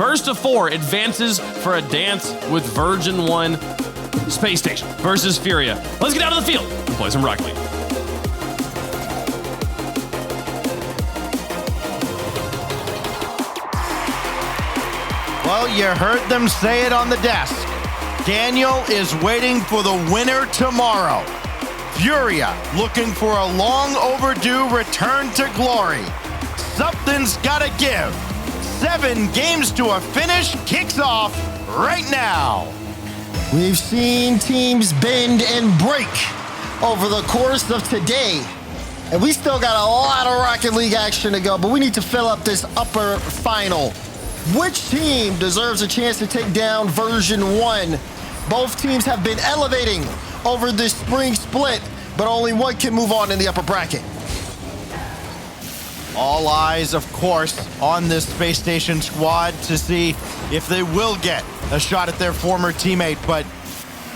First of 4 advances for a dance with Virgin 1 Space Station versus Furia. Let's get out of the field and play some Rocket League. Well, you heard them say it on the desk. Daniel is waiting for the winner tomorrow. Furia looking for a long overdue return to glory. Something's gotta give. 7 games to a finish kicks off right now. We've seen teams bend and break over the course of today. And we still got a lot of Rocket League action to go, but we need to fill up this upper final. Which team deserves a chance to take down version 1? Both teams have been elevating over this spring split, but only one can move on in the upper bracket. All eyes, of course, on this Space Station squad to see if they will get a shot at their former teammate, but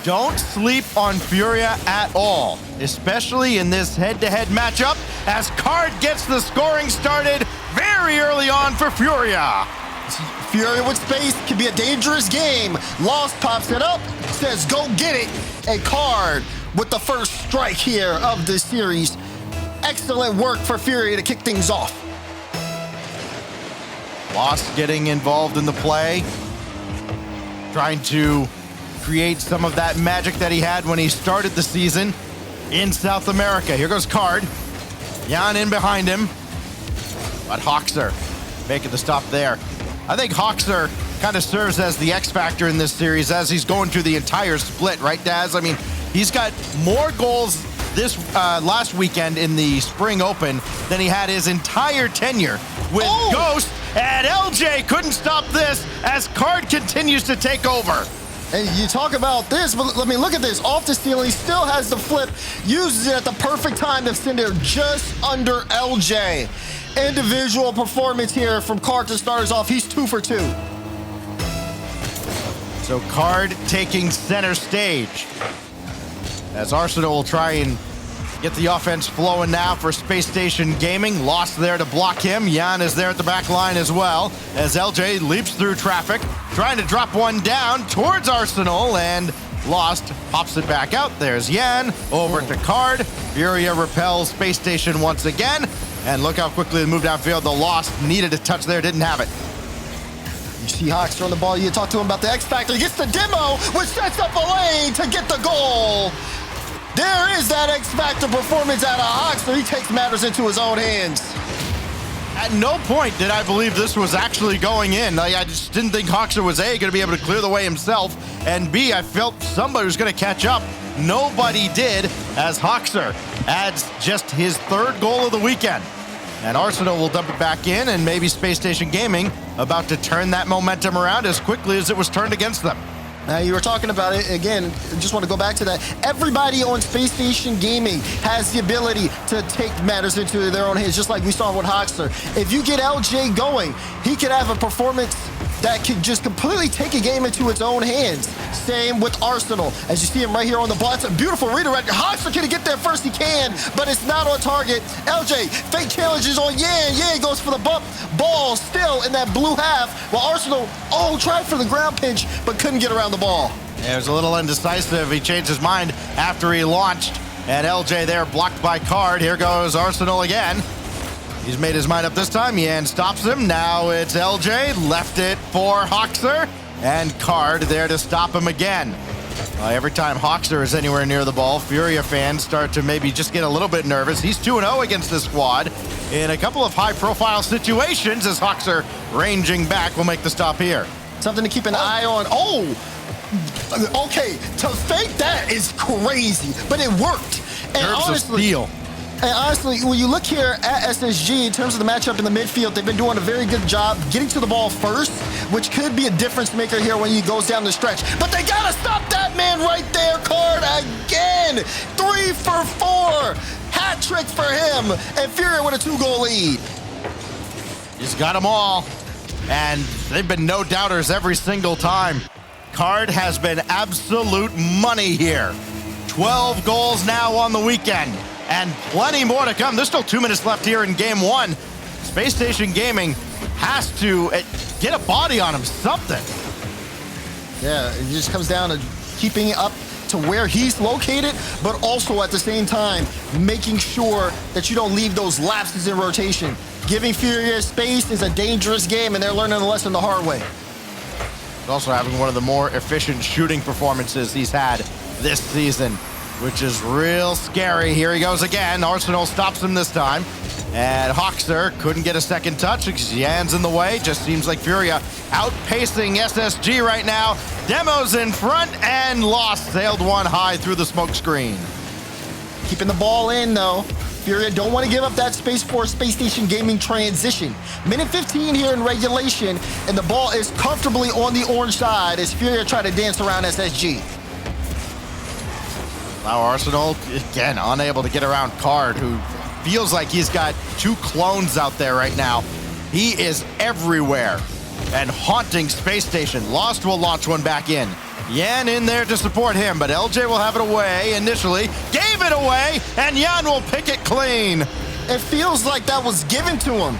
don't sleep on Furia at all, especially in this head-to-head matchup as Card gets the scoring started very early on for Furia. Furia with space can be a dangerous game. Lost pops it up, says go get it, and Card with the first strike here of this series. Excellent work for Furia to kick things off. Lost getting involved in the play, trying to create some of that magic that he had when he started the season in South America. Here goes Card. Jan in behind him, but Hoxer making the stop there. I think Hoxer kind of serves as the X factor in this series as he's going through the entire split, right, Daz? I mean, he's got more goals this last weekend in the Spring Open than he had his entire tenure with Ghost, and LJ couldn't stop this as Card continues to take over. And you talk about this, but I mean, look at this. Off the steal, he still has the flip, uses it at the perfect time to send it just under LJ. Individual performance here from Card to start us off. He's 2 for 2. So Card taking center stage as Arsenal will try and get the offense flowing now for Space Station Gaming. Lost there to block him. Jan is there at the back line as well as LJ leaps through traffic, trying to drop one down towards Arsenal, and Lost pops it back out. There's Jan over to Card. Furia repels Space Station once again, and look how quickly they moved downfield. The Lost needed a touch there, didn't have it. You see Hawks throwing the ball. You talk to him about the X Factor. He gets the demo, which sets up a lane to get the goal. There is that X Factor performance out of Hawks, so he takes matters into his own hands. At no point did I believe this was actually going in. I just didn't think Hoxer was A, going to be able to clear the way himself, and B, I felt somebody was going to catch up. Nobody did, as Hoxer adds just his 3rd goal of the weekend. And Arsenal will dump it back in, and maybe Space Station Gaming about to turn that momentum around as quickly as it was turned against them. Now, you were talking about it again. Just want to go back to that. Everybody on Space Station Gaming has the ability to take matters into their own hands, just like we saw with Hoxer. If you get LJ going, he could have a performance that could just completely take a game into its own hands. Same with Arsenal. As you see him right here on the ball, it's a beautiful redirect. Hoxer can get there first, he can, but it's not on target. LJ, fake challenges on Yan. Yan goes for the bump. Ball still in that blue half, while Arsenal, tried for the ground pinch, but couldn't get around the ball. Yeah, it was a little indecisive. He changed his mind after he launched, and LJ there blocked by Card. Here goes Arsenal again. He's made his mind up this time. Yan stops him. Now it's LJ. Left it for Hoxer. And Card there to stop him again. Every time Hoxer is anywhere near the ball, Furia fans start to maybe just get a little bit nervous. He's 2-0 against this squad in a couple of high-profile situations as Hoxer ranging back will make the stop here. Something to keep an eye on. Okay, to fake that is crazy, but it worked. And Nerves of steel. And honestly, when you look here at SSG, in terms of the matchup in the midfield, they've been doing a very good job getting to the ball first, which could be a difference maker here when he goes down the stretch. But they gotta stop that man right there, Card, again. 3 for 4. Hat trick for him. And Furia with a 2-goal lead. He's got them all. And they've been no doubters every single time. Card has been absolute money here. 12 goals now on the weekend. And plenty more to come. There's still 2 minutes left here in game 1. Space Station Gaming has to get a body on him, something. Yeah, it just comes down to keeping it up to where he's located, but also at the same time, making sure that you don't leave those lapses in rotation. Giving Furia space is a dangerous game, and they're learning the lesson the hard way. He's also having one of the more efficient shooting performances he's had this season, which is real scary. Here he goes again. Arsenal stops him this time. And Hoxer couldn't get a second touch because Yan's in the way. Just seems like Furia outpacing SSG right now. Demo's in front and lost. Sailed one high through the smoke screen. Keeping the ball in, though. Furia don't want to give up that space for Space Station Gaming transition. Minute 15 here in regulation, and the ball is comfortably on the orange side as Furia try to dance around SSG. Now Arsenal, again, unable to get around Card, who feels like he's got two clones out there right now. He is everywhere and haunting Space Station. Lost will launch one back in. Yan in there to support him, but LJ will have it away initially. Gave it away, and Yan will pick it clean. It feels like that was given to him.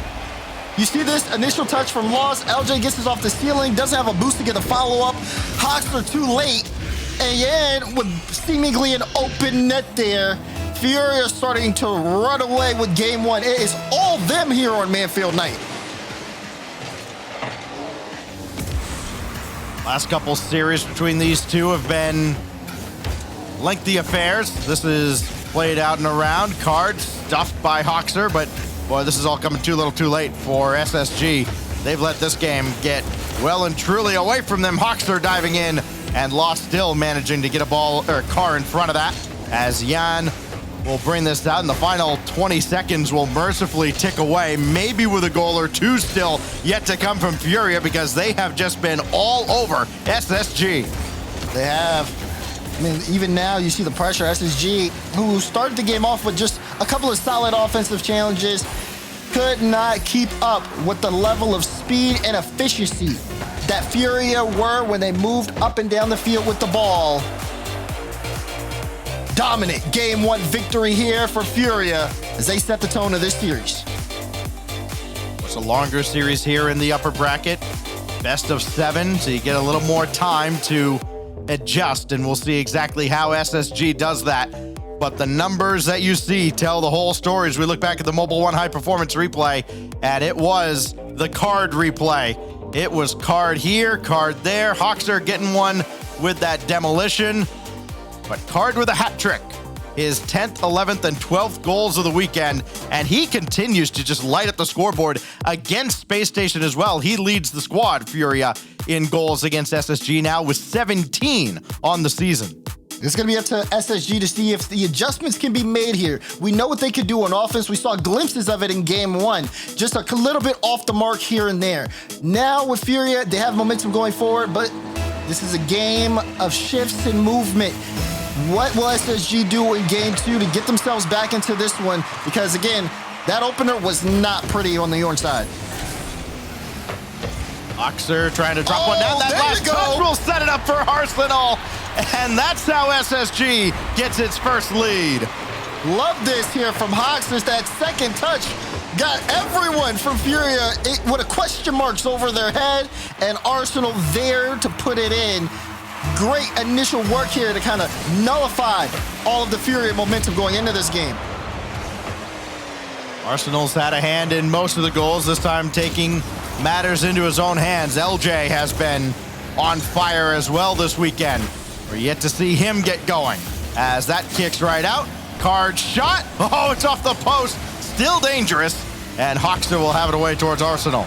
You see this initial touch from Lost. LJ gets this off the ceiling, doesn't have a boost to get the follow-up. Hawks are too late, and Yan with seemingly an open net there. Furia starting to run away with game one. It is all them here on Manfield Night. Last couple series between these two have been lengthy affairs. This is played out and around. Card stuffed by Hoxer, but boy, this is all coming too little too late for SSG. They've let this game get well and truly away from them. Hoxer diving in and Lost still managing to get a ball or car in front of that as Yan will bring this out, and the final 20 seconds will mercifully tick away, maybe with a goal or two still yet to come from Furia, because they have just been all over SSG. They have. I mean, even now you see the pressure. SSG, who started the game off with just a couple of solid offensive challenges, could not keep up with the level of speed and efficiency that Furia were when they moved up and down the field with the ball. Dominant game one victory here for Furia as they set the tone of this series. It's a longer series here in the upper bracket. Best of 7, so you get a little more time to adjust, and we'll see exactly how SSG does that. But the numbers that you see tell the whole story as we look back at the Mobile One High Performance replay, and it was the Card replay. It was Card here, Card there. Hoxer getting one with that demolition. But Card with a hat trick, his 10th, 11th, and 12th goals of the weekend, and he continues to just light up the scoreboard against Space Station as well. He leads the squad, Furia, in goals against SSG now with 17 on the season. It's going to be up to SSG to see if the adjustments can be made here. We know what they could do on offense. We saw glimpses of it in game one. Just a little bit off the mark here and there. Now with Furia, they have momentum going forward, but this is a game of shifts and movement. What will SSG do in game two to get themselves back into this one? Because again, that opener was not pretty on the orange side. Hoxer trying to drop one down. That last touch will set it up for Arsenal. And that's how SSG gets its first lead. Love this here from Hoxer. That second touch got everyone from Furia with a question marks over their head, and Arsenal there to put it in. Great initial work here to kind of nullify all of the Furia momentum going into this game. Arsenal's had a hand in most of the goals, this time taking matters into his own hands. LJ has been on fire as well this weekend. We're yet to see him get going as that kicks right out. Card shot. Oh, it's off the post. Still dangerous. And Hoxer will have it away towards Arsenal.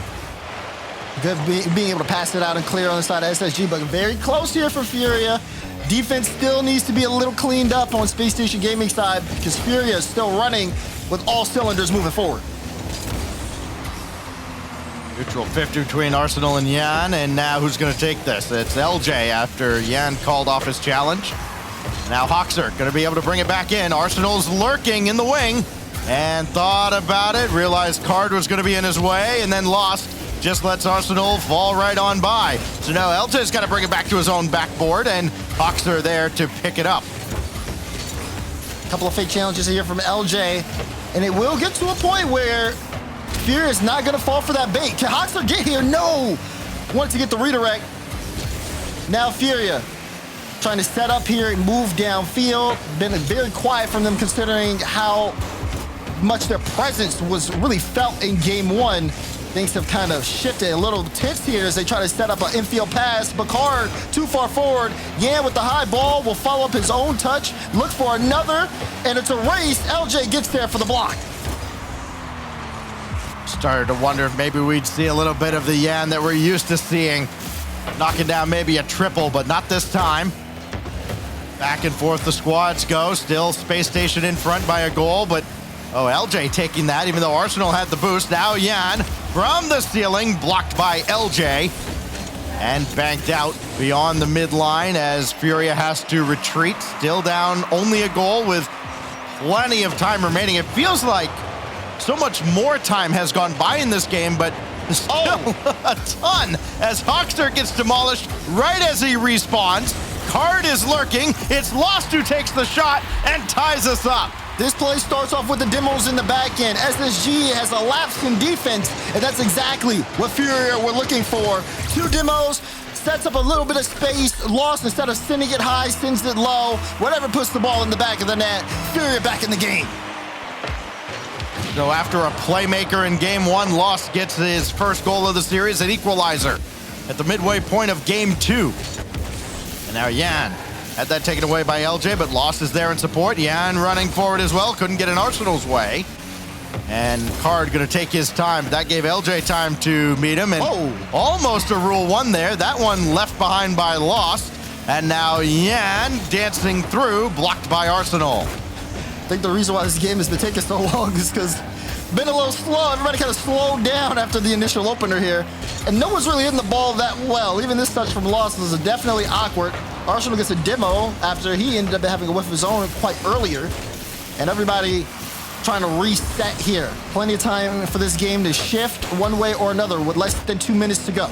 Good being able to pass it out and clear on the side of SSG, but very close here for Furia. Defense still needs to be a little cleaned up on Space Station Gaming side because Furia is still running with all cylinders moving forward. Neutral 50 between Arsenal and Yan, and now who's going to take this? It's LJ after Yan called off his challenge. Now Hoxer going to be able to bring it back in. Arsenal's lurking in the wing and thought about it, realized Card was going to be in his way, and then lost. Just lets Arsenal fall right on by. So now LJ's got to bring it back to his own backboard, and Hoxer there to pick it up. A couple of fake challenges here from LJ, and it will get to a point where Furia is not going to fall for that bait. Can Hoxer get here? No! wanted to get the redirect. Now Furia trying to set up here and move downfield. Been very quiet from them considering how much their presence was really felt in game one. Things have kind of shifted a little tense here as they try to set up an infield pass. Bakard too far forward. Yan with the high ball will follow up his own touch. Look for another, and it's a race. LJ gets there for the block. Started to wonder if maybe we'd see a little bit of the Yan that we're used to seeing. Knocking down maybe a triple, but not this time. Back and forth the squads go. Still Space Station in front by a goal, but LJ taking that, even though Arsenal had the boost. Now Yan from the ceiling, blocked by LJ, and banked out beyond the midline as Furia has to retreat. Still down only a goal with plenty of time remaining. It feels like so much more time has gone by in this game, but still a ton as Hawkster gets demolished right as he respawns. Card is lurking. It's Lost who takes the shot and ties us up. This play starts off with the demos in the back end. SSG has a lapse in defense, and that's exactly what Furia were looking for. Two demos, sets up a little bit of space. Lost, instead of sending it high, sends it low. Whatever puts the ball in the back of the net. Furia back in the game. So after a playmaker in game one, Lost gets his first goal of the series, an equalizer at the midway point of game two. And now Yan had that taken away by LJ, but Lost is there in support. Yan running forward as well, couldn't get in Arsenal's way. And Card gonna take his time, but that gave LJ time to meet him, and almost a rule one there. That one left behind by Lost. And now Yan dancing through, blocked by Arsenal. I think the reason why this game has been taking so long is because been a little slow. Everybody kind of slowed down after the initial opener here. And no one's really hitting the ball that well. Even this touch from Lost was definitely awkward. Arsenal gets a demo after he ended up having a whiff of his own quite earlier. And everybody trying to reset here. Plenty of time for this game to shift one way or another with less than 2 minutes to go.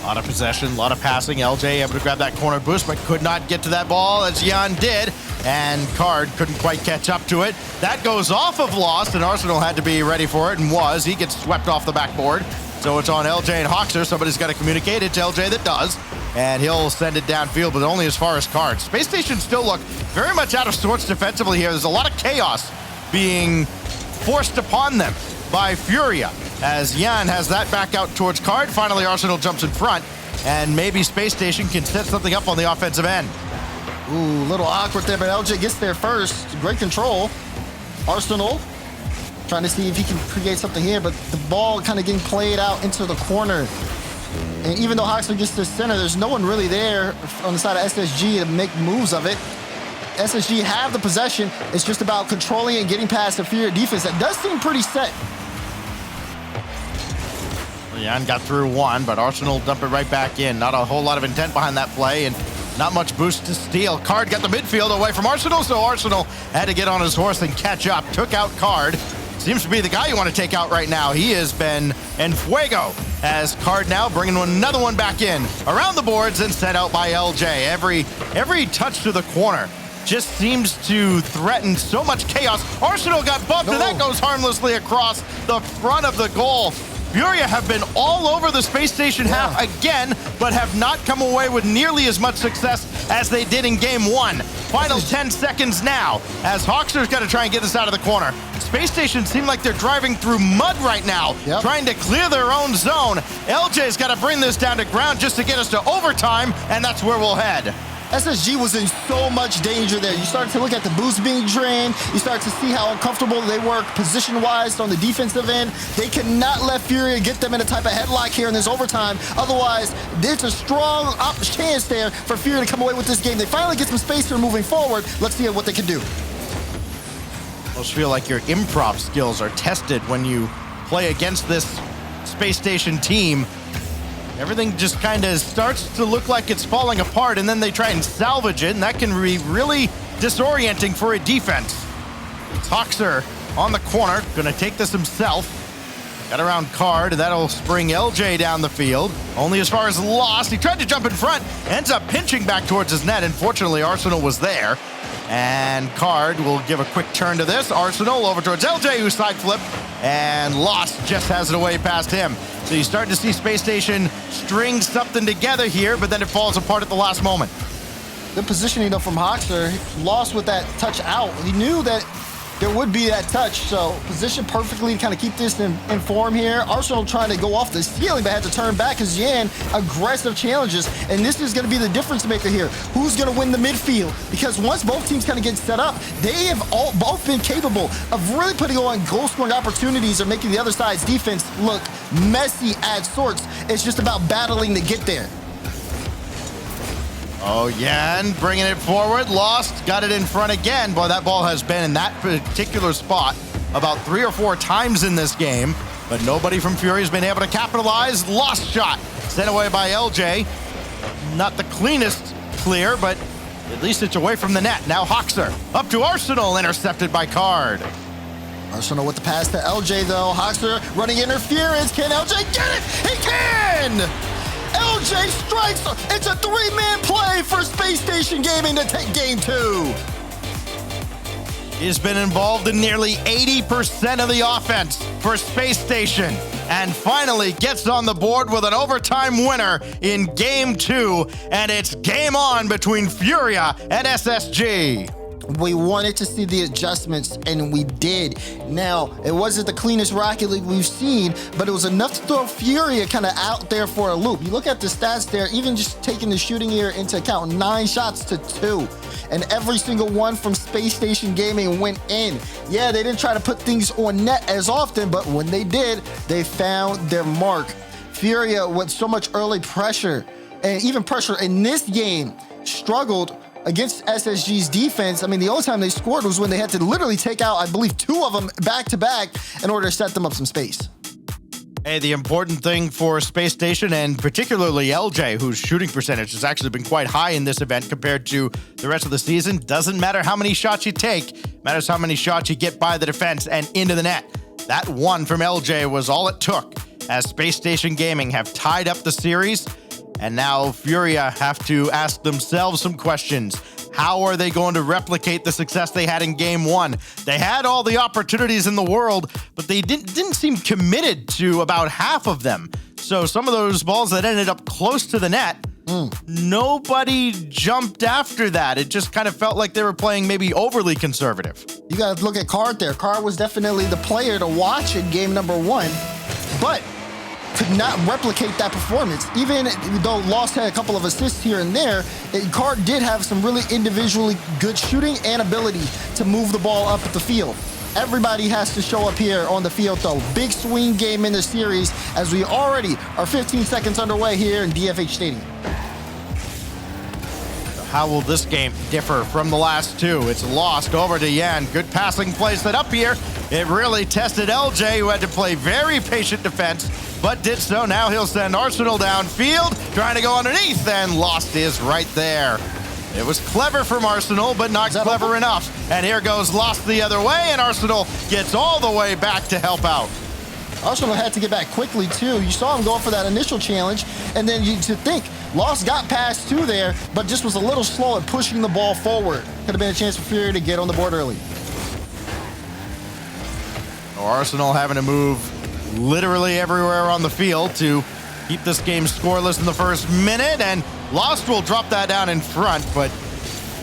A lot of possession, a lot of passing. LJ able to grab that corner boost, but could not get to that ball as Yan did. And Card couldn't quite catch up to it. That goes off of Lost, and Arsenal had to be ready for it, and was. He gets swept off the backboard. So it's on LJ and Hawkster. Somebody's got to communicate. It's LJ that does. And he'll send it downfield, but only as far as Card. Space Station still look very much out of sorts defensively here. There's a lot of chaos being forced upon them by Furia, as Yan has that back out towards Card. Finally, Arsenal jumps in front, and maybe Space Station can set something up on the offensive end. Ooh, a little awkward there, but LJ gets there first. Great control. Arsenal trying to see if he can create something here, but the ball kind of getting played out into the corner. And even though Hawkster gets to the center, there's no one really there on the side of SSG to make moves of it. SSG have the possession. It's just about controlling and getting past the Furia defense that does seem pretty set. Yan got through one, but Arsenal dump it right back in. Not a whole lot of intent behind that play, and not much boost to steal. Card got the midfield away from Arsenal, so Arsenal had to get on his horse and catch up. Took out Card. Seems to be the guy you want to take out right now. He has been en fuego, as Card now bringing another one back in. Around the boards and set out by LJ. Every touch to the corner just seems to threaten so much chaos. Arsenal got bumped, and that goes harmlessly across the front of the goal. Furia have been all over the Space Station half again, but have not come away with nearly as much success as they did in game one. Final 10 seconds now, as Hawkster's got to try and get this out of the corner. Space Station seem like they're driving through mud right now, trying to clear their own zone. LJ's got to bring this down to ground just to get us to overtime, and that's where we'll head. SSG was in so much danger there. You start to look at the boost being drained. You start to see how uncomfortable they work position-wise on the defensive end. They cannot let Furia get them in a type of headlock here in this overtime. Otherwise, there's a strong chance there for Furia to come away with this game. They finally get some space here moving forward. Let's see what they can do. I almost feel like your improv skills are tested when you play against this Space Station team. Everything just kind of starts to look like it's falling apart, and then they try and salvage it, and that can be really disorienting for a defense. It's Hawkster on the corner, gonna take this himself. Got around Card, and that'll spring LJ down the field. Only as far as Lost. He tried to jump in front, ends up pinching back towards his net. Unfortunately, Arsenal was there. And Card will give a quick turn to this. Arsenal over towards LJ, who side flipped, and Lost just has it away past him. So you start to see Spacestation string something together here, but then it falls apart at the last moment. Good positioning though from Hoxer. Lost with that touch out. He knew that there would be that touch, so positioned perfectly to kind of keep this in form here. Arsenal trying to go off the ceiling, but had to turn back because Yan aggressive challenges, and this is going to be the difference maker here. Who's going to win the midfield? Because once both teams kind of get set up, they have both been capable of really putting on goal-scoring opportunities or making the other side's defense look messy at sorts. It's just about battling to get there. Oh, Yan bringing it forward. Lost, got it in front again. Boy, that ball has been in that particular spot about 3 or 4 times in this game, but nobody from Fury has been able to capitalize. Lost shot, sent away by LJ. Not the cleanest clear, but at least it's away from the net. Now Hoxer up to Arsenal, intercepted by Card. Arsenal with the pass to LJ though. Hoxer running interference. Can LJ get it? He can! LJ strikes. It's a 3-man play for Spacestation Gaming to take game 2. He's been involved in nearly 80% of the offense for Spacestation, and finally gets on the board with an overtime winner in game 2, and it's game on between Furia and SSG. We wanted to see the adjustments, and we did. Now, it wasn't the cleanest Rocket League we've seen, but it was enough to throw Furia kind of out there for a loop. You look at the stats there, even just taking the shooting here into account, 9 shots to 2. And every single one from Spacestation Gaming went in. Yeah, they didn't try to put things on net as often, but when they did, they found their mark. Furia, with so much early pressure, and even pressure in this game, struggled against SSG's defense. I mean, the only time they scored was when they had to literally take out, I believe, 2 of them back-to-back in order to set them up some space. Hey, the important thing for Spacestation, and particularly LJ, whose shooting percentage has actually been quite high in this event compared to the rest of the season, doesn't matter how many shots you take, matters how many shots you get by the defense and into the net. That one from LJ was all it took, as Spacestation Gaming have tied up the series. And now Furia have to ask themselves some questions. How are they going to replicate the success they had in game 1? They had all the opportunities in the world, but they didn't seem committed to about half of them. So some of those balls that ended up close to the net, nobody jumped after that. It just kind of felt like they were playing maybe overly conservative. You got to look at Card there. Card was definitely the player to watch in game number 1, but could not replicate that performance. Even though Lost had a couple of assists here and there, Card did have some really individually good shooting and ability to move the ball up the field. Everybody has to show up here on the field though. Big swing game in the series as we already are 15 seconds underway here in DFH Stadium. How will this game differ from the last 2? It's Lost over to Yan. Good passing play set up here. It really tested LJ, who had to play very patient defense, but did so. Now he'll send Arsenal downfield, trying to go underneath, and Lost is right there. It was clever from Arsenal, but not clever enough. And here goes Lost the other way, and Arsenal gets all the way back to help out. Arsenal had to get back quickly too. You saw him going for that initial challenge, and then you to think Lost got past 2 there, but just was a little slow at pushing the ball forward. Could have been a chance for Fury to get on the board early. Arsenal having to move literally everywhere on the field to keep this game scoreless in the first minute, and Lost will drop that down in front, but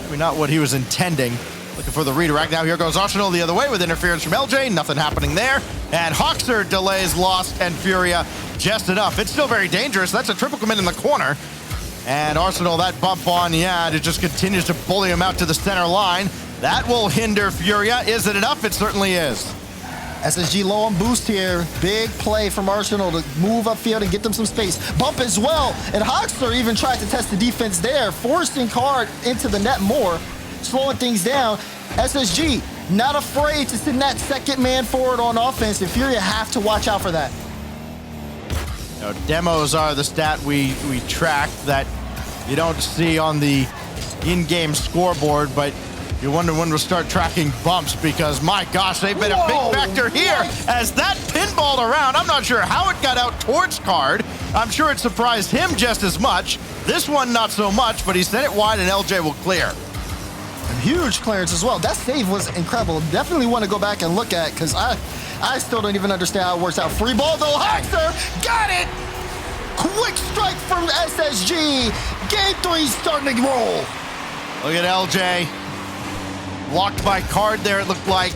maybe not what he was intending. Looking for the redirect. Now here goes Arsenal the other way with interference from LJ. Nothing happening there. And Hoxer delays Lost and Furia just enough. It's still very dangerous. That's a triple commit in the corner. And Arsenal, that bump on Yad, it just continues to bully him out to the center line. That will hinder Furia. Is it enough? It certainly is. SSG low on boost here. Big play from Arsenal to move upfield and get them some space. Bump as well. And Hoxer even tried to test the defense there, forcing Card into the net more, slowing things down. SSG not afraid to send that second man forward on offense, and Furia have to watch out for that. You know, demos are the stat we track that you don't see on the in-game scoreboard, but you wonder when we'll start tracking bumps, because my gosh, they've been a big factor here as that pinballed around. I'm not sure how it got out towards Card. I'm sure it surprised him just as much. This one, not so much, but he sent it wide and LJ will clear. And huge clearance as well. That save was incredible. Definitely want to go back and look at, because I still don't even understand how it works out. Free ball though, Hoxer got it! Quick strike from SSG. Game 3 starting to roll. Look at LJ. Blocked by Card there, it looked like.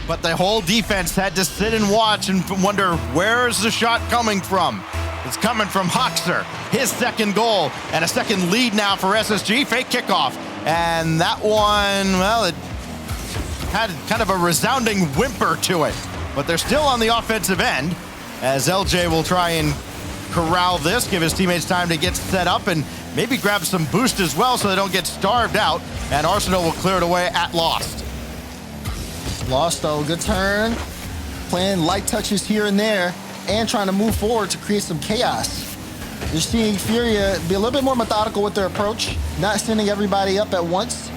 But the whole defense had to sit and watch and wonder, where is the shot coming from? It's coming from Hoxer, his second goal, and a second lead now for SSG. Fake kickoff. And that one, well, it had kind of a resounding whimper to it. But they're still on the offensive end, as LJ will try and corral this, give his teammates time to get set up, and maybe grab some boost as well so they don't get starved out. And Arsenal will clear it away at Lost. Lost though, good turn. Playing light touches here and there and trying to move forward to create some chaos. You're seeing Furia be a little bit more methodical with their approach, not sending everybody up at once.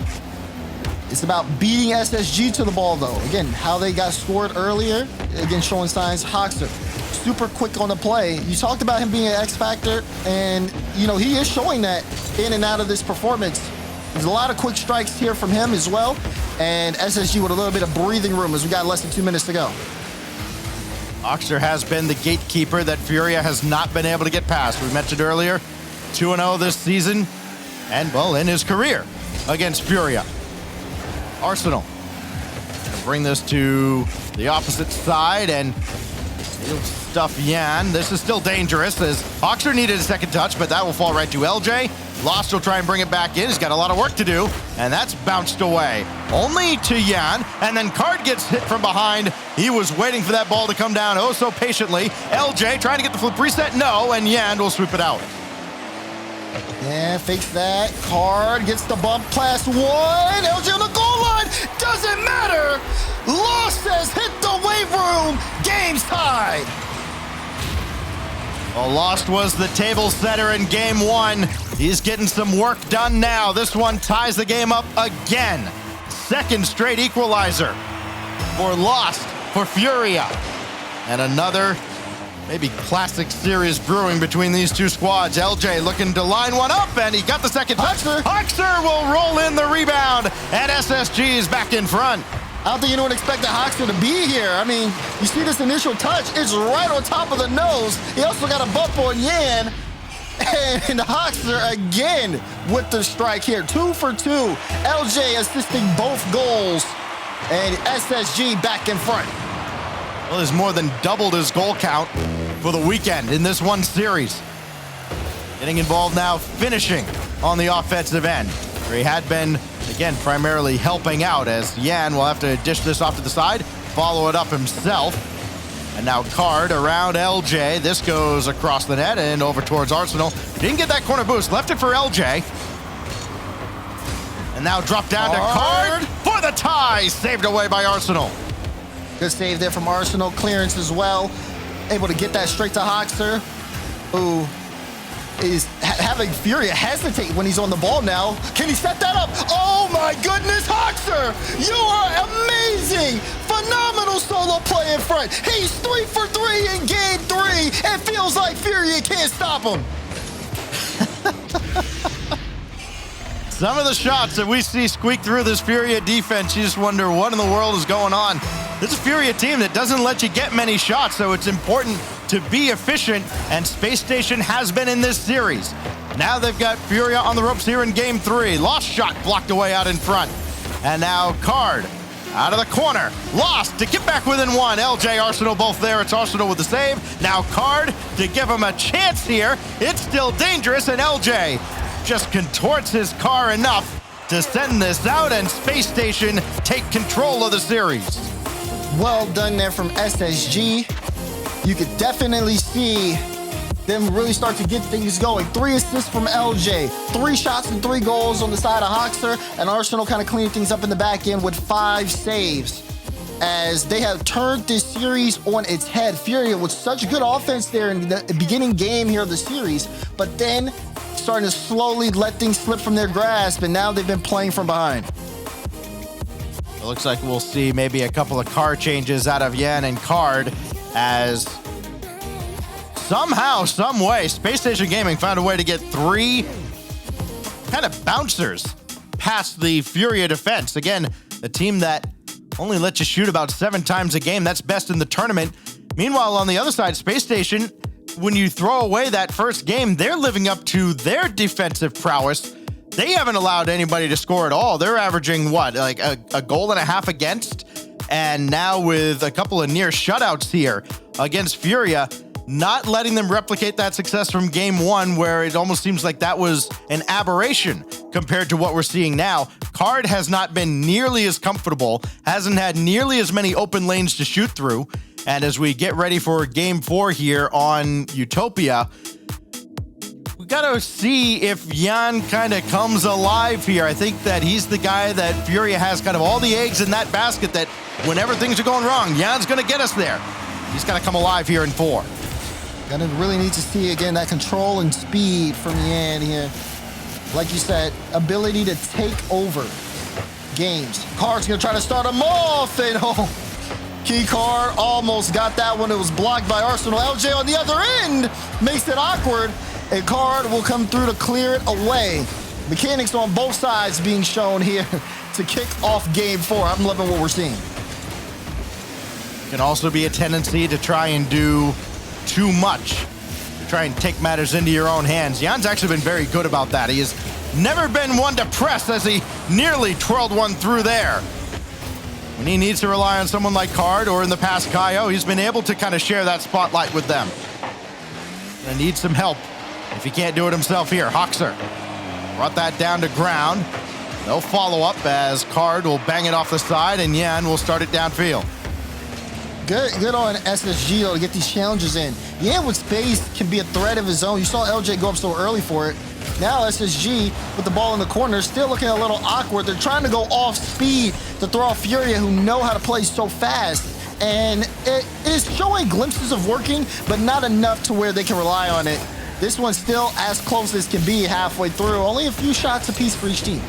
It's about beating SSG to the ball though. Again, how they got scored earlier, again showing signs. Hoxer, super quick on the play. You talked about him being an X factor, and you know, he is showing that in and out of this performance. There's a lot of quick strikes here from him as well. And SSG with a little bit of breathing room as we got less than 2 minutes to go. Hoxer has been the gatekeeper that Furia has not been able to get past. We mentioned earlier, 2-0 this season, and well, in his career against Furia. Arsenal bring this to the opposite side, and he'll stuff Yan. This is still dangerous, as Hoxer needed a second touch, but that will fall right to LJ. Lost will try and bring it back in. He's got a lot of work to do, and that's bounced away. Only to Yan, and then Card gets hit from behind. He was waiting for that ball to come down oh so patiently. LJ trying to get the flip reset, no, and Yan will sweep it out. Yeah, fakes that. Card gets the bump past one. LJ on the goal line. Doesn't matter. Lost says hit the weight room. Game's tied. Well, Lost was the table setter in game 1. He's getting some work done now. This one ties the game up again. Second straight equalizer for Lost, for Furia. And another maybe classic series brewing between these two squads. LJ looking to line one up, and he got the second touch. Hoxer will roll in the rebound, and SSG is back in front. I don't think anyone expected Hoxer to be here. I mean, you see this initial touch, it's right on top of the nose. He also got a bump on Yan. And Hoxer again with the strike here. 2 for 2. LJ assisting both goals. And SSG back in front. Well, he's more than doubled his goal count for the weekend in this one series. Getting involved now, finishing on the offensive end, where he had been, again, primarily helping out, as Yan will have to dish this off to the side, follow it up himself. And now Card around LJ. This goes across the net and over towards Arsenal. Didn't get that corner boost, left it for LJ. And now drop down to Card for the tie, saved away by Arsenal. Good save there from Arsenal, clearance as well. Able to get that straight to Hoxer, who is having Furia hesitate when he's on the ball now. Can he set that up? Oh my goodness, Hoxer! You are amazing! Phenomenal solo play in front. He's 3 for 3 in game 3. It feels like Furia can't stop him. Some of the shots that we see squeak through this Furia defense, you just wonder what in the world is going on. This is a Furia team that doesn't let you get many shots, so it's important to be efficient, and Spacestation has been in this series. Now they've got Furia on the ropes here in game 3. Lost shot blocked away out in front. And now Card out of the corner. Lost to get back within 1. LJ, Arsenal both there. It's Arsenal with the save. Now Card to give him a chance here. It's still dangerous, and LJ just contorts his car enough to send this out, and Spacestation take control of the series. Well done there from SSG. You could definitely see them really start to get things going. 3 assists from LJ, 3 shots and 3 goals on the side of Hoxer, and Arsenal kind of cleaning things up in the back end with 5 saves. As they have turned this series on its head. Furia with such good offense there in the beginning game here of the series, but then starting to slowly let things slip from their grasp, and now they've been playing from behind. It looks like we'll see maybe a couple of car changes out of Yan and Card, as somehow, some way, Spacestation Gaming found a way to get 3 kind of bouncers past the Furia defense. Again, a team that only let you shoot about 7 times a game. That's best in the tournament. Meanwhile, on the other side, Space Station, when you throw away that first game, they're living up to their defensive prowess. They haven't allowed anybody to score at all. They're averaging, what, like a goal and a half against? And now with a couple of near shutouts here against Furia, not letting them replicate that success from game 1, where it almost seems like that was an aberration compared to what we're seeing now. Card has not been nearly as comfortable, hasn't had nearly as many open lanes to shoot through. And as we get ready for game 4 here on Utopia, we gotta see if Jan kind of comes alive here. I think that he's the guy that Furia has kind of all the eggs in that basket, that whenever things are going wrong, Jan's gonna get us there. He's gotta come alive here in 4. Gonna really need to see, again, that control and speed from Yan here. Like you said, ability to take over games. Card's gonna try to start him off, and Key Card almost got that one. It was blocked by Arsenal. LJ on the other end makes it awkward, and Card will come through to clear it away. Mechanics on both sides being shown here to kick off game 4. I'm loving what we're seeing. Can also be a tendency to try and do too much, to try and take matters into your own hands. Jan's actually been very good about that. He has never been one to press, as he nearly twirled one through there. When he needs to rely on someone like Card, or in the past Kaio, he's been able to kind of share that spotlight with them. Gonna need some help if he can't do it himself here. Hoxer brought that down to ground. They'll follow up as Card will bang it off the side, and Yan will start it downfield. Good on SSG, though, to get these challenges in. Yan with space can be a threat of his own. You saw LJ go up so early for it. Now SSG with the ball in the corner, still looking a little awkward. They're trying to go off speed to throw off Furia, who know how to play so fast. And it is showing glimpses of working, but not enough to where they can rely on it. This one's still as close as can be halfway through. Only a few shots apiece for each team.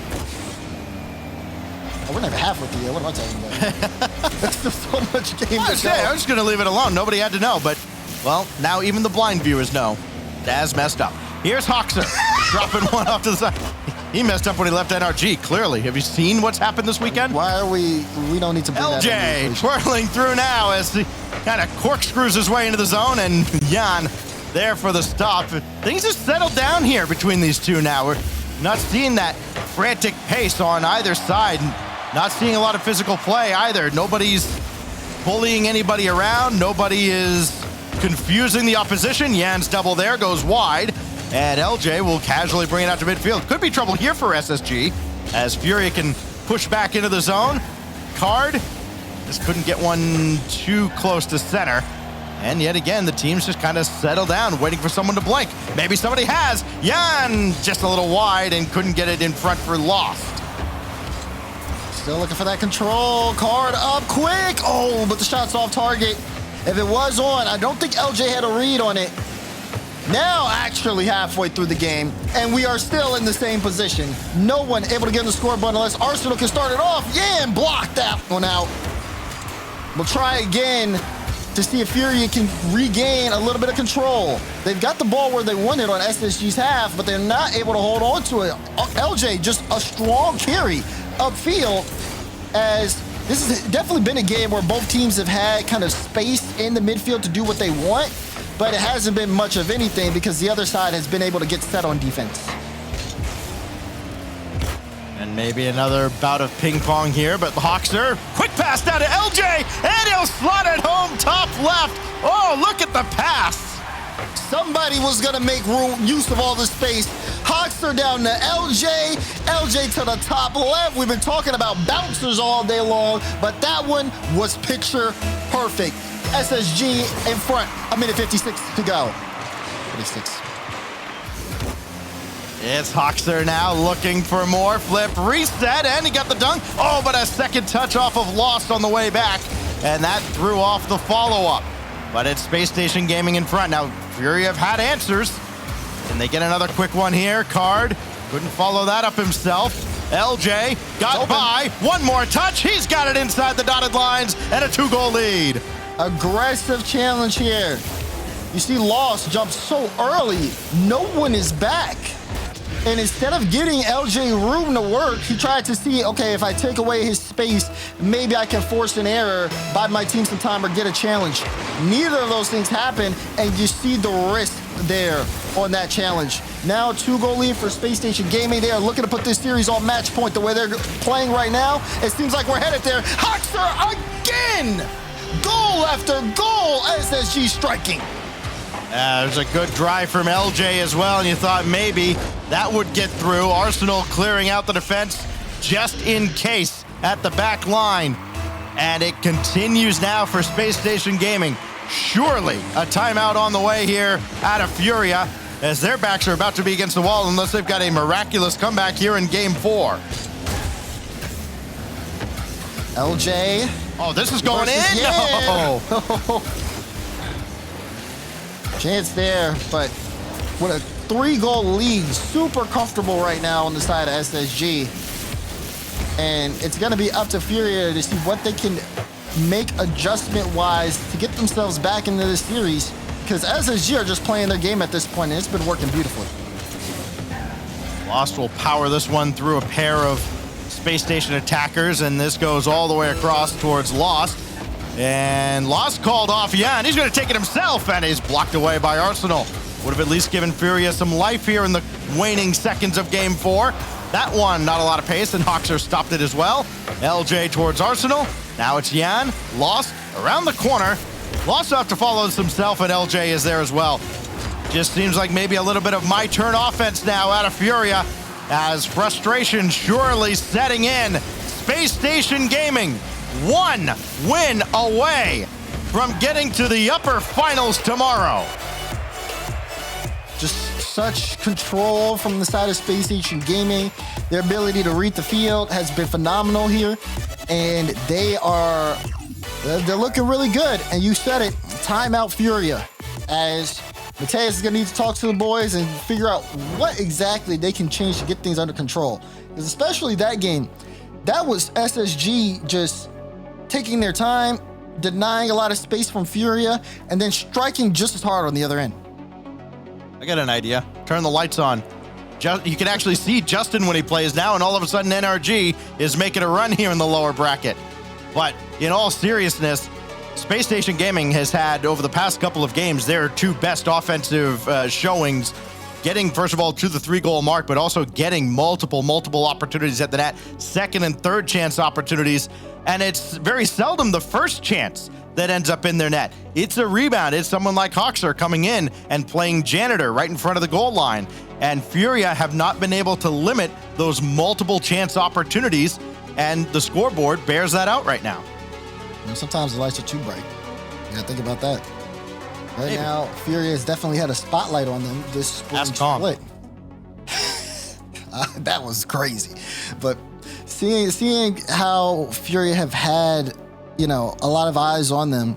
Oh, we're not even halfway through yet. What am I talking about? There's still so much game to go. I'm just going to leave it alone. Nobody had to know, but, well, now even the blind viewers know. Daz messed up. Here's Hoxer, dropping one off to the side. He messed up when he left NRG, clearly. Have you seen what's happened this weekend? Why are we don't need to bring LJ that in. twirling through now as he kind of corkscrews his way into the zone, and Jan there for the stop. Things have settled down here between these two now. We're not seeing that frantic pace on either side. Not seeing a lot of physical play either. Nobody's bullying anybody around. Nobody is confusing the opposition. Jan's double there, goes wide. And LJ will casually bring it out to midfield. Could be trouble here for SSG, as Furia can push back into the zone. Card just couldn't get one too close to center. And yet again, the team's just kind of settled down, waiting for someone to blink. Maybe somebody has. Jan just a little wide and couldn't get it in front for Lost. Still looking for that control. Card up quick. Oh, but the shot's off target. If it was on, I don't think LJ had a read on it. Now actually halfway through the game, and we are still in the same position. No one able to get in the scoreboard unless Arsenal can start it off. Yeah, and block that one out. We'll try again to see if Furia can regain a little bit of control. They've got the ball where they want it on SSG's half, but they're not able to hold on to it. LJ, just a strong carry upfield, as this has definitely been a game where both teams have had kind of space in the midfield to do what they want, but it hasn't been much of anything because the other side has been able to get set on defense. And maybe another bout of ping pong here, but Hoxer, quick pass down to LJ, and he'll slot it home top left. Oh, look at the pass. Somebody was gonna make use of all the space. Hoxer down to LJ. LJ to the top left. We've been talking about bouncers all day long, but that one was picture perfect. SSG in front. 1:56 to go. 56. It's Hoxer now looking for more. Flip, reset, and he got the dunk. Oh, but a second touch off of Lost on the way back, and that threw off the follow-up. But it's Space Station Gaming in front. Now, Furia have had answers. Can they get another quick one here? Card couldn't follow that up himself. LJ got by. One more touch. He's got it inside the dotted lines, and a 2-goal lead. Aggressive challenge here. You see Lost jump so early. No one is back. And instead of getting LJ room to work, he tried to see, okay, if I take away his space, maybe I can force an error, buy my team some time, or get a challenge. Neither of those things happen, and you see the risk there on that challenge. Now, 2-goal lead for Space Station Gaming. They are looking to put this series on match point. The way they're playing right now, it seems like we're headed there. Hoxer again! Goal after goal, SSG striking. There's a good drive from LJ as well, and you thought maybe that would get through. Arsenal clearing out the defense just in case at the back line. And it continues now for Space Station Gaming. Surely a timeout on the way here out of Furia, as their backs are about to be against the wall unless they've got a miraculous comeback here in Game 4. LJ. Oh, this is going in? Yeah. No. Chance there, but with a 3-goal lead, super comfortable right now on the side of SSG. And it's going to be up to Furia to see what they can make adjustment-wise to get themselves back into this series, because SSG are just playing their game at this point, and it's been working beautifully. Lost will power this one through a pair of Space Station attackers, and this goes all the way across towards Lost. And Lost called off Jan. He's going to take it himself, and he's blocked away by Arsenal. Would have at least given Furia some life here in the waning seconds of Game 4. That one, not a lot of pace, and Hoxer stopped it as well. LJ towards Arsenal. Now it's Jan. Lost around the corner. Lost will have to follow this himself, and LJ is there as well. Just seems like maybe a little bit of my turn offense now out of Furia, as frustration surely setting in. Space Station Gaming, 1 win away from getting to the upper finals tomorrow. Just such control from the side of Space Station Gaming. Their ability to read the field has been phenomenal here, and they're looking really good. And you said it, timeout Furia, as Mateus is gonna need to talk to the boys and figure out what exactly they can change to get things under control. Because especially that game, that was SSG just taking their time, denying a lot of space from Furia, and then striking just as hard on the other end. I got an idea. Turn the lights on. You can actually see Justin when he plays now, and all of a sudden NRG is making a run here in the lower bracket. But in all seriousness, Space Station Gaming has had, over the past couple of games, their 2 best offensive showings, getting, first of all, to the 3-goal mark, but also getting multiple opportunities at the net, second and third chance opportunities, and it's very seldom the first chance that ends up in their net. It's a rebound. It's someone like Hoxer coming in and playing janitor right in front of the goal line, and Furia have not been able to limit those multiple chance opportunities, and the scoreboard bears that out right now. You know, sometimes the lights are too bright. You gotta think about that. Right now, Furia has definitely had a spotlight on them this split. That was crazy. But seeing how Furia have had, you know, a lot of eyes on them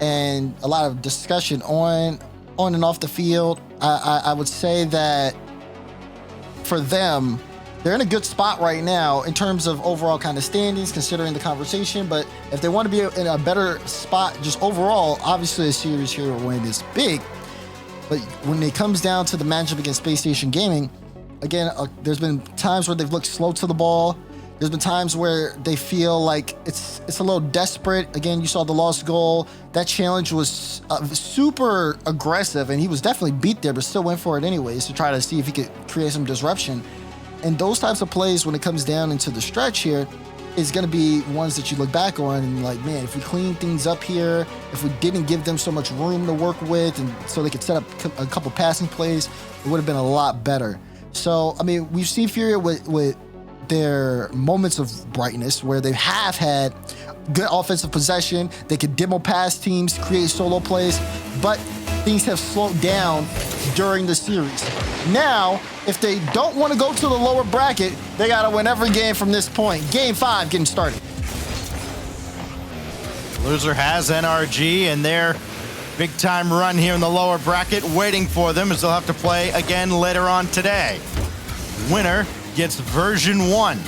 and a lot of discussion on and off the field, I would say that for them, they're in a good spot right now in terms of overall kind of standings, considering the conversation. But if they want to be in a better spot just overall, obviously a series here win is big. But when it comes down to the matchup against Space Station Gaming, again, there's been times where they've looked slow to the ball. There's been times where they feel like it's a little desperate. Again, you saw the lost goal. That challenge was super aggressive, and he was definitely beat there, but still went for it anyways to try to see if he could create some disruption. And those types of plays, when it comes down into the stretch here, is going to be ones that you look back on and like, man, if we clean things up here, if we didn't give them so much room to work with, and so they could set up a couple passing plays, it would have been a lot better. So, I mean, we've seen Furia with their moments of brightness where they have had good offensive possession. They could demo past teams, create solo plays, but things have slowed down during the series. Now, if they don't want to go to the lower bracket, they got to win every game from this point. Game 5 getting started. Loser has NRG and their big-time run here in the lower bracket waiting for them, as they'll have to play again later on today. Winner gets version 1.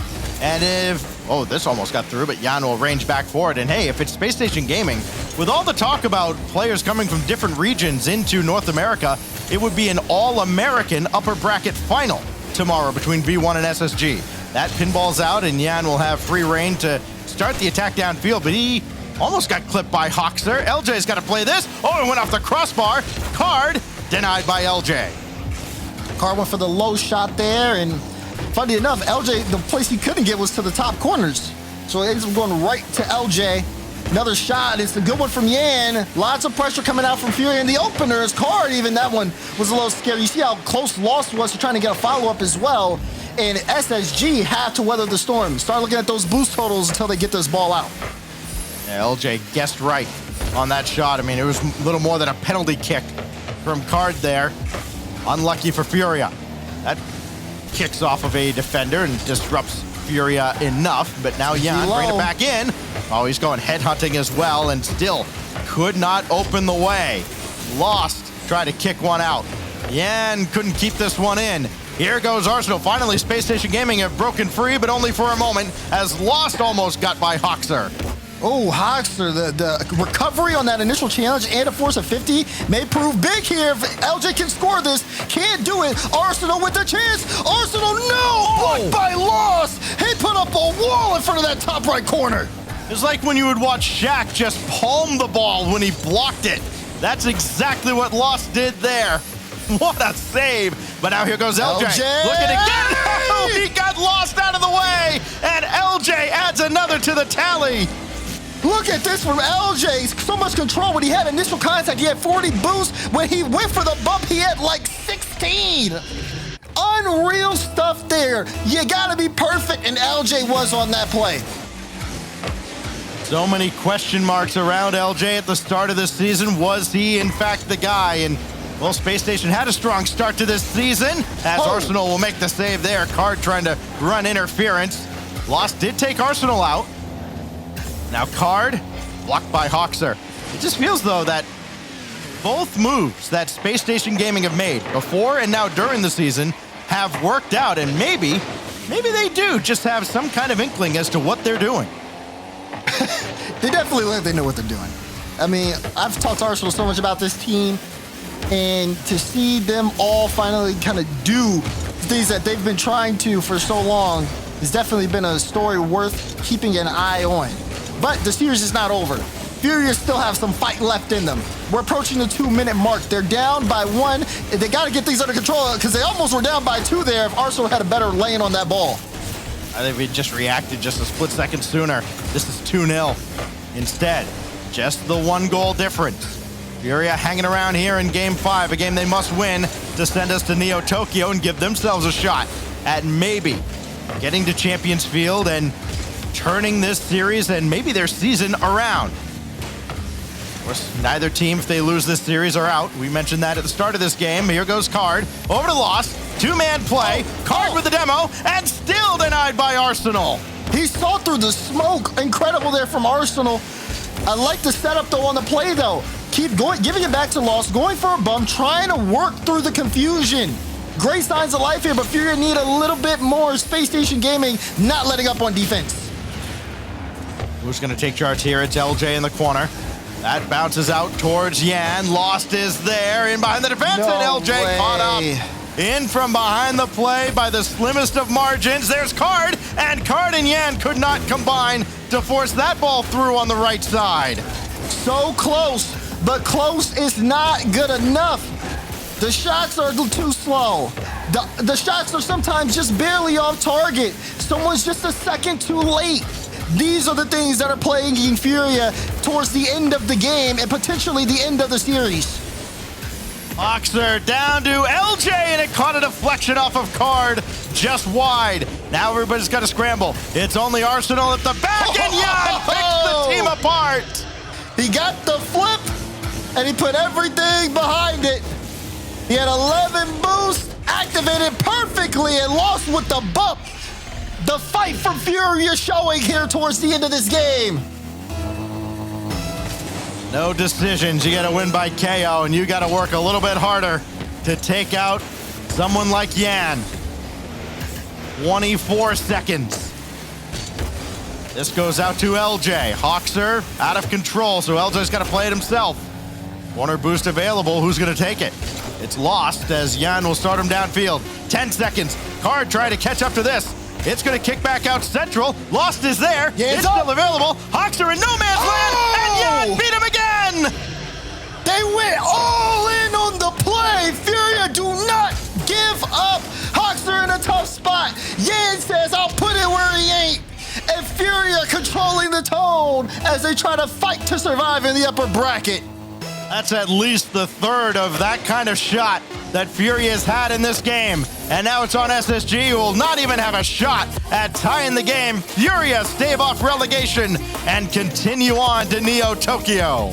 And if, oh, this almost got through, but Jan will range back for it. And hey, if it's Space Station Gaming, with all the talk about players coming from different regions into North America, it would be an all-American upper bracket final. tomorrow between V1 and SSG. That pinball's out, and Yan will have free reign to start the attack downfield, but he almost got clipped by Hoxer. LJ's got to play this. Oh, it went off the crossbar. Card denied by LJ. Card went for the low shot there, and funny enough, LJ, the place he couldn't get was to the top corners. So it ends up going right to LJ. Another shot. It's a good one from Yan. Lots of pressure coming out from Furia in the openers. Card, even that one was a little scary. You see how close Lost was to trying to get a follow-up as well. And SSG have to weather the storm. Start looking at those boost totals until they get this ball out. Yeah, LJ guessed right on that shot. I mean, it was a little more than a penalty kick from Card there. Unlucky for Furia. That kicks off of a defender and disrupts Furia enough, but now Yan bring it back in. Oh, he's going headhunting as well and still could not open the way. Lost, tried to kick one out. Yan couldn't keep this one in. Here goes Arsenal. Finally, Space Station Gaming have broken free, but only for a moment, as Lost almost got by Hoxer. Oh, Hoxer, the recovery on that initial challenge and a force of 50 may prove big here if LJ can score this. Can't do it. Arsenal with the chance. Arsenal, no! Blocked by Lost. He put up a wall in front of that top right corner. It's like when you would watch Shaq just palm the ball when he blocked it. That's exactly what Lost did there. What a save. But now here goes LJ. Looking again. Oh, he got Lost out of the way. And LJ adds another to the tally. Look at this from LJ. So much control. When he had initial contact, he had 40 boosts. When he went for the bump, he had like 16. Unreal stuff there. You gotta be perfect, and LJ was on that play. So many question marks around LJ at the start of this season. Was he, in fact, the guy? And, well, Space Station had a strong start to this season, as Arsenal will make the save there. Card trying to run interference. Lost did take Arsenal out. Now Card, blocked by Hoxer. It just feels, though, that both moves that Space Station Gaming have made before and now during the season have worked out, and maybe they do just have some kind of inkling as to what they're doing. They definitely look like they know what they're doing. I mean, I've talked to Arsenal so much about this team, and to see them all finally kind of do things that they've been trying to for so long has definitely been a story worth keeping an eye on. But the series is not over. Furia still have some fight left in them. We're approaching the 2-minute mark. They're down by 1. They got to get things under control because they almost were down by 2 there if Arsenal had a better lane on that ball. I think we just reacted just a split second sooner. This is 2-0. Instead, just the 1 goal difference. Furia hanging around here in Game 5, a game they must win to send us to Neo Tokyo and give themselves a shot at maybe getting to Champions Field and turning this series and maybe their season around. Of course, neither team, if they lose this series, are out. We mentioned that at the start of this game. Here goes Card. Over to Lost. 2-man play. Card with the demo, and still denied by Arsenal. He saw through the smoke. Incredible there from Arsenal. I like the setup, though, on the play, though. Keep going, giving it back to Lost, going for a bump, trying to work through the confusion. Great signs of life here, but Furia need a little bit more. Space Station Gaming not letting up on defense. Who's going to take charge here? It's LJ in the corner. That bounces out towards Yan. Lost is there, in behind the defense, and LJ caught up. In from behind the play by the slimmest of margins. There's Card, and Card and Yan could not combine to force that ball through on the right side. So close, but close is not good enough. The shots are too slow. The shots are sometimes just barely off target. Someone's just a second too late. These are the things that are plaguing Furia towards the end of the game and potentially the end of the series. Hoxer down to LJ, and it caught a deflection off of Card just wide. Now everybody's got to scramble. It's only Arsenal at the back, and Yan picks the team apart. He got the flip, and he put everything behind it. He had 11 boosts, activated perfectly, and Lost with the bump. The fight for Furia showing here towards the end of this game. No decisions. You got to win by KO, and you got to work a little bit harder to take out someone like Yan. 24 seconds. This goes out to LJ. Hoxer out of control, so LJ's got to play it himself. Corner boost available. Who's going to take it? It's lost as Jan will start him downfield. 10 seconds. Card trying to catch up to this. It's going to kick back out central. Lost is there. Yeah, it's still available. Hawks are in no man's land, and Jan beat him again. They went all in on the play. Furia do not give up. Hawks are in a tough spot. Yan says, I'll put it where he ain't. And Furia controlling the tone as they try to fight to survive in the upper bracket. That's at least the third of that kind of shot that Furia has had in this game. And now it's on SSG, who will not even have a shot at tying the game. Furia stave off relegation and continue on to Neo Tokyo.